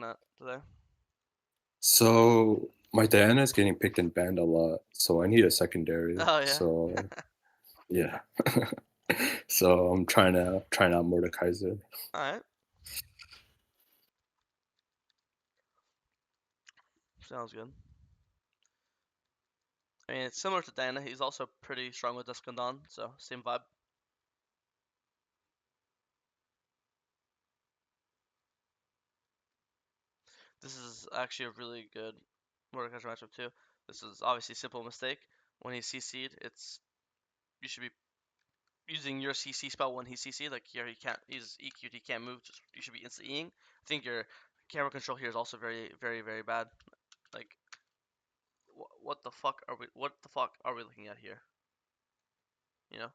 looking at today? So my Diana is getting picked and banned a lot, so I need a secondary. Oh yeah. So yeah. So I'm trying out Mordekaiser. All right. Sounds good. I mean, it's similar to Diana. He's also pretty strong with Duskendon, so same vibe. This is actually a really good Mordekaiser matchup too. This is obviously a simple mistake. When he's CC'd, you should be using your CC spell when he's CC'd. Like here, he's EQ'd, he can't move. Just you should be instant Eing. I think your camera control here is also very, very, very bad. Like, what the fuck are we? What the fuck are we looking at here? You know,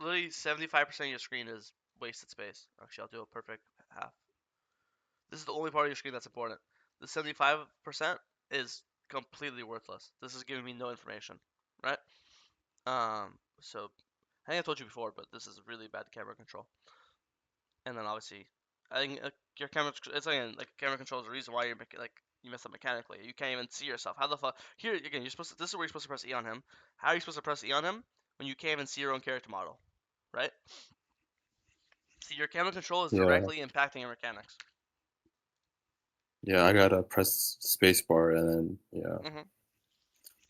literally 75% of your screen is wasted space. Actually, I'll do a perfect half. This is the only part of your screen that's important. The 75% is completely worthless. This is giving me no information, right? So I think I told you before, but this is really bad camera control. And then obviously, I think your camera, it's again like camera control is the reason why you're making like you mess up mechanically. You can't even see yourself. How the fuck? Here again, you're supposed to. This is where you're supposed to press E on him. How are you supposed to press E on him when you can't even see your own character model, right? See, your camera control is Yeah. directly impacting your mechanics. Yeah, I gotta press spacebar and then yeah. hmm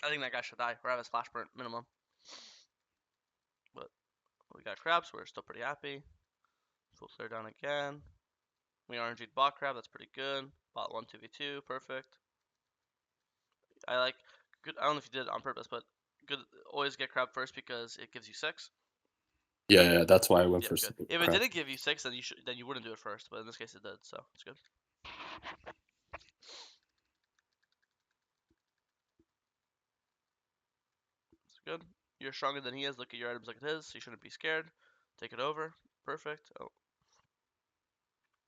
I think that guy should die or have his flash burn minimum. But we got crabs, so we're still pretty happy. Full clear down again. We RNG'd bot crab, that's pretty good. Bot 1 2v2, perfect. I like good. I don't know if you did it on purpose, but good. Always get crab first because it gives you 6. Yeah, that's why I went Yeah, for good. If it crap. didn't give you 6, then you wouldn't do it first. But in this case, it did, so it's good. It's good. You're stronger than he is. Look at your items like it is. So you shouldn't be scared. Take it over. Perfect. Oh,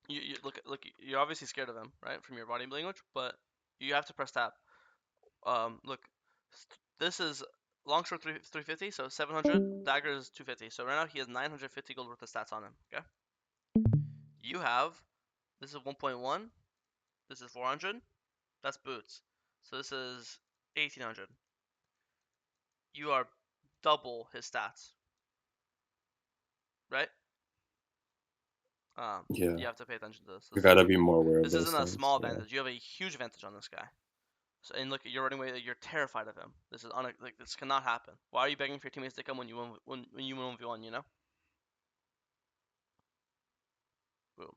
you look. You're obviously scared of him, right, from your body language. But you have to press tab. Look, this is longsword 350, so 700. Dagger is 250. So right now he has 950 gold worth of stats on him. Okay. You have this is 1.1. This is 400. That's boots. So this is 1800. You are double his stats, right? Yeah. You have to pay attention to this. I This is gotta be more aware of this isn't those a things. small Yeah. advantage. You have a huge advantage on this guy. So, and look, you're running away. You're terrified of him. This is like this cannot happen. Why are you begging for your teammates to come when you when you 1v1? You know. Boom.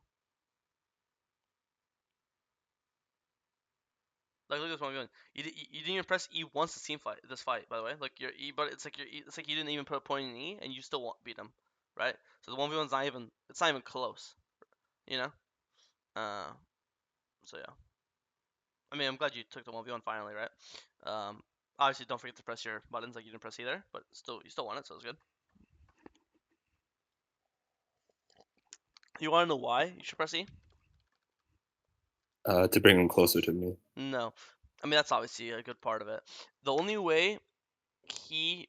Like look at this one going. You didn't even press E once to team fight this fight, by the way. Like your E, but it's like you didn't even put a point in E and you still beat him, right? So the 1v1's not even it's not even close, you know. Uh, so yeah. I mean, I'm glad you took the 1v1 finally, right? Um, obviously don't forget to press your buttons like you didn't press either, but still you still won it, so it's good. You want to know why you should press E? To bring them closer to me. No. I mean that's obviously a good part of it. The only way he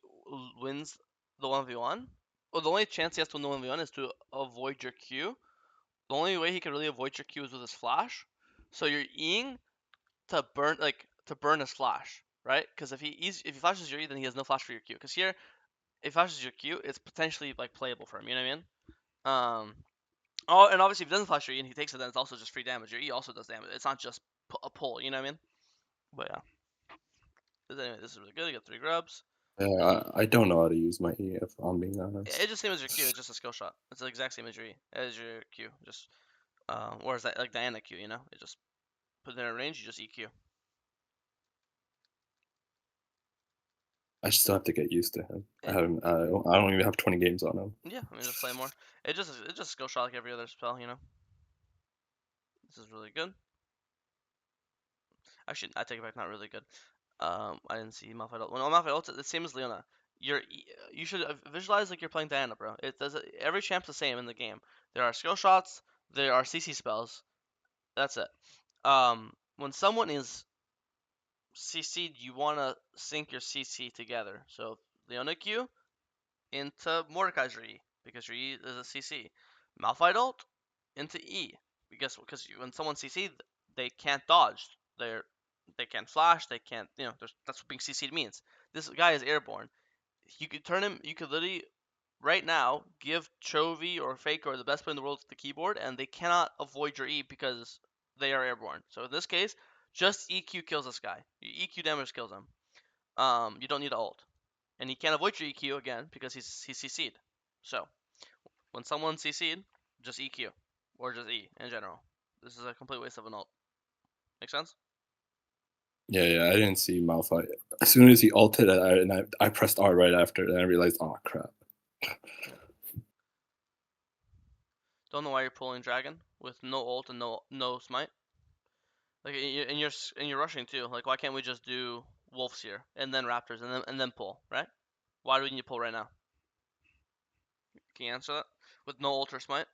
wins the 1v1, well, the only chance he has to win the 1v1 is to avoid your Q. The only way he can really avoid your Q is with his flash. So you're Eing to burn his flash, right? Because if he flashes your E, then he has no flash for your Q. Because here, if he flashes your Q, it's potentially like playable for him. You know what I mean? Oh, and obviously if he doesn't flash your E and he takes it, then it's also just free damage. Your E also does damage. It's not just a pull. You know what I mean? But yeah. Anyway, this is really good. You got 3 grubs. Yeah, You, I don't know how to use my E if I'm being it honest. just same as your Q. It's just a skill shot. It's the exact same as your E as your Q. Just or is that like Diana Q? You know, it just put it in a range. You just EQ. I still have to get used to him. Yeah, I don't even have 20 games on him. yeah. I mean, just play more. It's just a skill shot like every other spell. You know, this is really good. Actually, I take it back. Not really good. I didn't see Malphite ult. When Malphite ult, it's the same as Leona. You should visualize like you're playing Diana, bro. It does every champ's the same in the game. There are skill shots. There are CC spells. That's it. When someone is CC'd, you want to sync your CC together. So Leona Q into Mordekaiser E because your E is a CC. Malphite ult into E guess because when someone CC'd, they can't dodge. They can't flash. They can't. That's what being CC'd means. This guy is airborne. You could turn him. You could literally right now give Chovy or Faker the best player in the world the keyboard, and they cannot avoid your E because they are airborne. So in this case, just EQ kills this guy. EQ damage kills him. You don't need to ult, and he can't avoid your EQ again because he's CC'd. So when someone CC'd, just EQ or just E in general. This is a complete waste of an ult. Make sense? Yeah, yeah, I didn't see Malphite. As soon as he ulted, I pressed R right after, and I realized, oh crap. Don't know why you're pulling dragon with no ult and no smite. Like and you're rushing too. Like why can't we just do wolves here and then raptors and then pull, right? Why do we need to pull right now? Can you answer that with no ult or smite?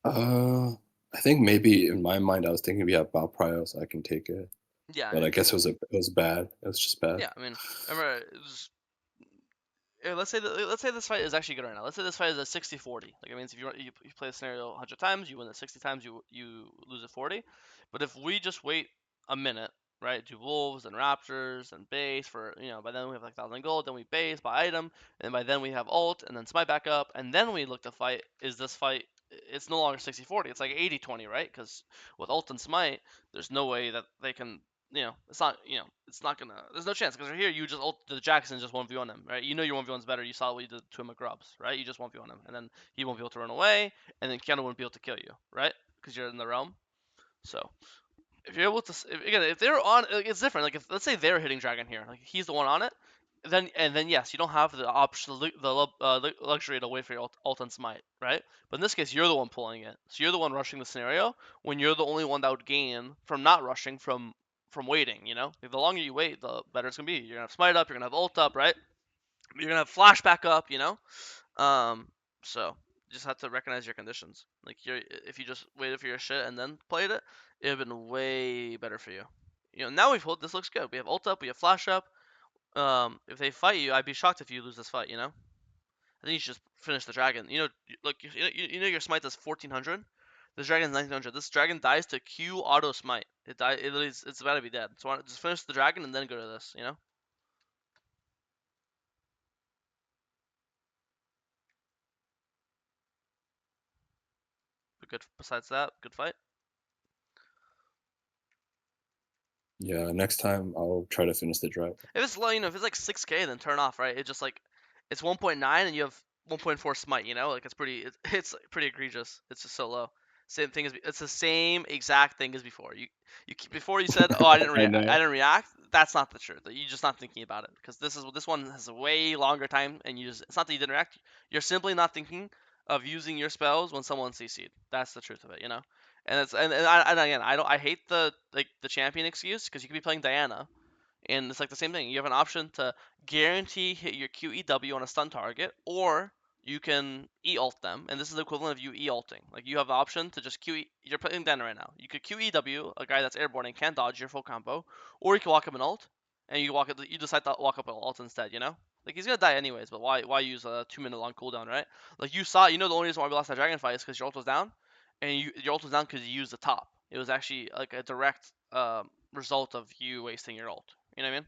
Uh, I think maybe in my mind I was thinking we have Bow Prio, so I can take it. Yeah, I But I mean, guess it was bad. It was just bad. yeah, I mean, remember it was let's say this fight is actually good right now. Let's say this fight is a 60-40. Like it means if you play the scenario 100 times, you win it 60 times, you lose it 40. But if we just wait a minute, right, do wolves and raptors and base for by then we have like 1,000 gold, then we base buy item, and by then we have ult and then smite back up, and then we look to fight. Is this fight? It's no longer 60-40. It's like 80-20, right? Because with ult and smite, there's no way that they can it's not gonna. There's no chance because here you just ult the Jackson just 1v1 him, right? You know your 1v1's better. You saw what you did to him at Grubs, right? You just 1v1 him, and then he won't be able to run away, and then Keanu won't be able to kill you, right? Because you're in the realm. So if you're able to, again, if they're on, like, it's different. Like if let's say they're hitting Dragon here, like he's the one on it, then yes, you don't have the option, the luxury to wait for your ult and smite, right? But in this case, you're the one pulling it, so you're the one rushing the scenario when you're the only one that would gain from not rushing from waiting. Like, the longer you wait, the better it's gonna be. You're gonna have smite up, you're gonna have ult up, right? You're gonna have flashback up, so you just have to recognize your conditions. Like if you just waited for your shit and then played it, it'd have been way better for you. Now we've pulled. This looks good. We have ult up, we have flash up. If they fight you, I'd be shocked if you lose this fight. I think you should just finish the dragon. Look, your smite does 1400. This dragon's 1900. This dragon dies to Q auto smite. It's about to be dead. So just finish the dragon and then go to this. But good. Besides that, good fight. Yeah, next time I'll try to finish the drive. If it's low, if it's like 6K, then turn off, right? It's just like it's 1.9 and you have 1.4 smite. Like it's pretty egregious. It's just so low. Same thing as it's the same exact thing as before. Before you said, oh, I I know. didn't react. That's not the truth. You're just not thinking about it because this one has a way longer time, and it's not that you didn't react. You're simply not thinking of using your spells when someone CC'd. That's the truth of it. And it's and again, I hate the champion excuse because you could be playing Diana and it's like the same thing. You have an option to guarantee hit your QEW on a stun target, or you can E-ult them, and this is the equivalent of you E-ulting. Like you have the option to just QE. You're playing Den right now. You could QEW a guy that's airborne and can't dodge your full combo, or you can walk up an ult, and you decide to walk up an ult instead. Like he's gonna die anyways, but why use a 2 minute long cooldown, right? Like the only reason why we lost that dragon fight is because your ult was down, and your ult was down because you used the top. It was actually like a direct result of you wasting your ult. You know what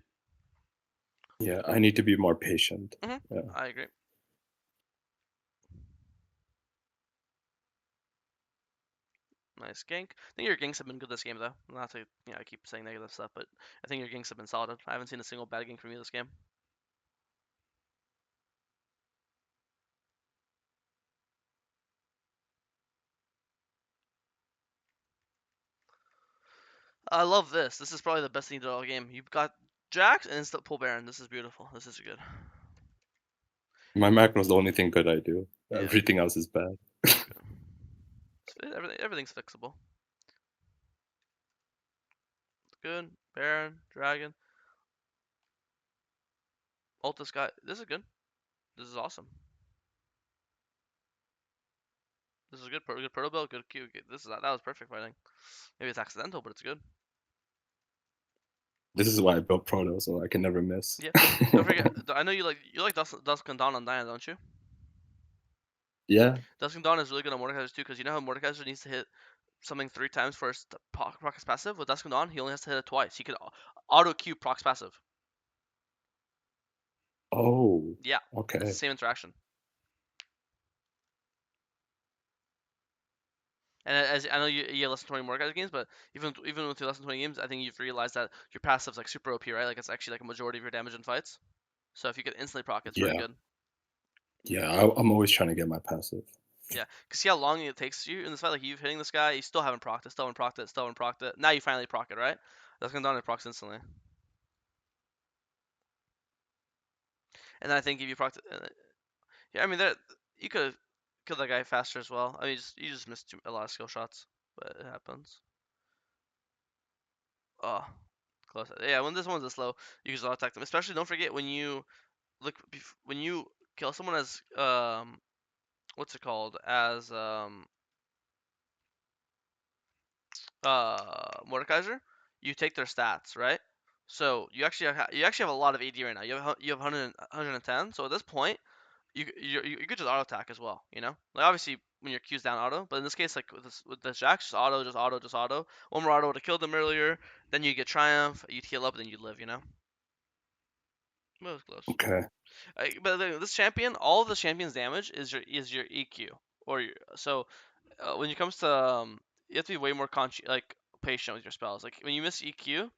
Yeah, I need to be more patient. I mean? Yeah. I agree. Nice gank. I think your ganks have been good this game, though. Not to, I keep saying negative stuff, but I think your ganks have been solid. I haven't seen a single bad gank from you this game. I love this. This is probably the best thing you did all game. You've got Jax and instant pull Baron. This is beautiful. This is good. My macro is the only thing good I do. Yeah, Everything else is bad. good. Everything's fixable. Good. Baron, Dragon. Ult this guy. This is good. This is awesome. This is good. Good proto build. Good Q. That was perfect fighting. Maybe it's accidental, but it's good. This is why I built Proto, so I can never miss. Yeah. Don't forget. I know you like Dusk and Dawn on Diana, don't you? Yeah. Dusk and Dawn is really good on Mordekaiser too, because you know how Mordekaiser needs to hit something 3 times for his proc his passive. With Dusk Dawn, he only has to hit it twice. He could auto queue proc's passive. Oh, Yeah, it's the okay. same interaction. And as I know you have less than 20 Mordekaiser games, but even with your less than 20 games, I think you've realized that your passive's like super OP, right? Like it's actually like a majority of your damage in fights. So if you could instantly proc, it's really Yeah, good. yeah. I'm always trying to get my passive. Yeah, cause see how long it takes you in this fight. Like you hitting this guy, you still haven't procced it, still haven't procced it, still haven't procced it. Now you finally proc it, right? That's gonna down and procs instantly. And then I think if you proc, yeah, I mean that you could have killed that guy faster as well. I mean, you just missed a lot of skill shots, but it happens. Oh, close. Yeah, when this one's this low, you can just auto attack them. Especially don't forget when you look when you kill someone as what's it called as Mordekaiser, you take their stats, right? So you actually have a lot of AD right now. You have 110. So at this point, you could just auto attack as well. You know, like obviously when your Q's down auto, but in this case, like with this Jax, just auto, just auto, just auto. One more auto would have killed them earlier. Then you get triumph, you'd heal up, and then you live. You know, that was close. Okay. But this champion, all of the champion's damage is your EQ or your, so when it comes to you have to be way more like patient with your spells. Like when you miss EQ,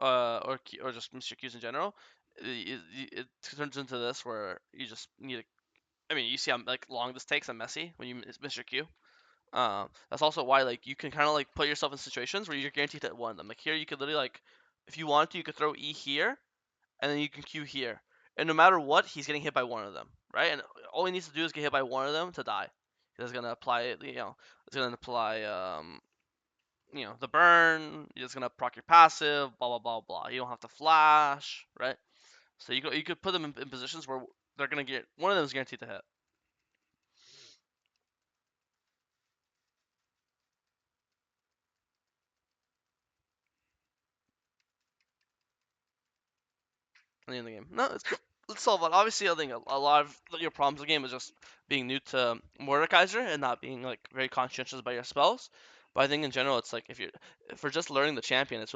or just miss your Qs in general, it turns into this where you just need to. I mean, you see how like long this takes and messy when you miss your Q. That's also why like you can kind of like put yourself in situations where you're guaranteed to hit one of them. Like here, you could literally like, if you wanted to, you could throw E here, and then you can Q here, and no matter what, he's getting hit by one of them, right? And all he needs to do is get hit by one of them to die. It's gonna apply, it's gonna apply the burn. You're just gonna proc your passive, blah blah blah blah. You don't have to flash, right? So you could put them in positions where they're gonna get one of them is guaranteed to hit. At the end of the game. No, it's solve it. Obviously, I think a lot of your problems in the game is just being new to Mordekaiser and not being like very conscientious about your spells. But I think in general, it's like if you're just learning the champion, it's